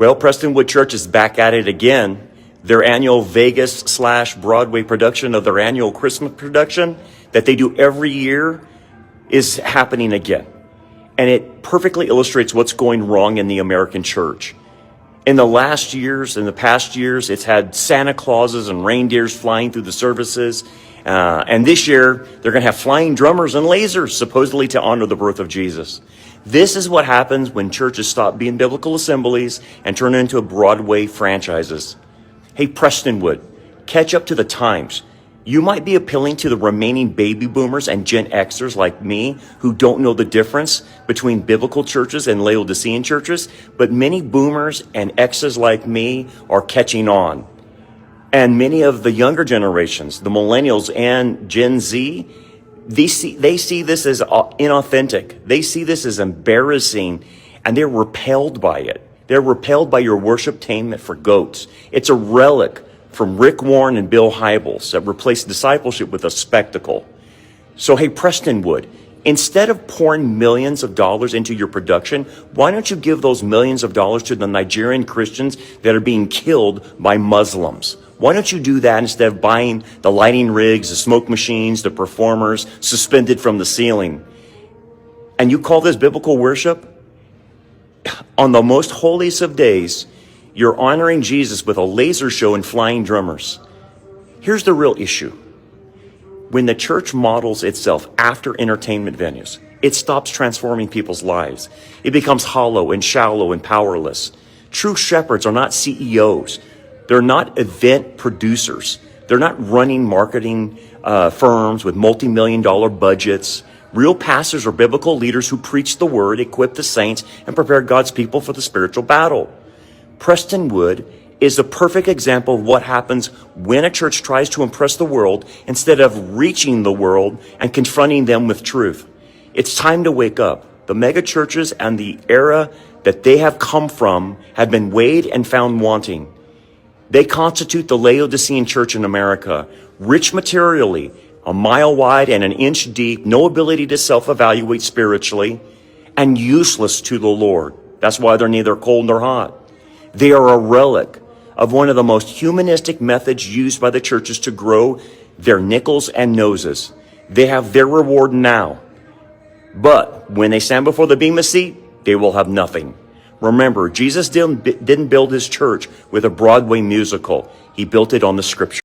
Well, Prestonwood Church is back at it again. Their annual Vegas/Broadway production of their annual Christmas production that they do every year is happening again. And it perfectly illustrates what's going wrong in the American church. In the past years, it's had Santa Clauses and reindeers flying through the services. And this year, they're going to have flying drummers and lasers, supposedly to honor the birth of Jesus. This is what happens when churches stop being biblical assemblies and turn into Broadway franchises. Hey, Prestonwood, catch up to the times. You might be appealing to the remaining baby boomers and Gen Xers like me who don't know the difference between biblical churches and Laodicean churches, but many boomers and Xers like me are catching on. And many of the younger generations, the millennials and Gen Z, they see this as inauthentic. They see this as embarrassing, and they're repelled by it. They're repelled by your worshiptainment for goats. It's a relic from Rick Warren and Bill Hybels that replaced discipleship with a spectacle. So, hey, Prestonwood, instead of pouring millions of dollars into your production, why don't you give those millions of dollars to the Nigerian Christians that are being killed by Muslims? Why don't you do that instead of buying the lighting rigs, the smoke machines, the performers suspended from the ceiling? And you call this biblical worship? On the most holiest of days, you're honoring Jesus with a laser show and flying drummers. Here's the real issue. When the church models itself after entertainment venues, it stops transforming people's lives. It becomes hollow and shallow and powerless. True shepherds are not CEOs. They're not event producers. They're not running marketing firms with multi-million-dollar budgets. Real pastors are biblical leaders who preach the word, equip the saints, and prepare God's people for the spiritual battle. Prestonwood is a perfect example of what happens when a church tries to impress the world instead of reaching the world and confronting them with truth. It's time to wake up. The mega churches and the era that they have come from have been weighed and found wanting. They constitute the Laodicean church in America, rich materially, a mile wide and an inch deep, no ability to self-evaluate spiritually, and useless to the Lord. That's why they're neither cold nor hot. They are a relic of one of the most humanistic methods used by the churches to grow their nickels and noses. They have their reward now. But when they stand before the bema seat, they will have nothing. Remember, Jesus didn't build his church with a Broadway musical. He built it on the scripture.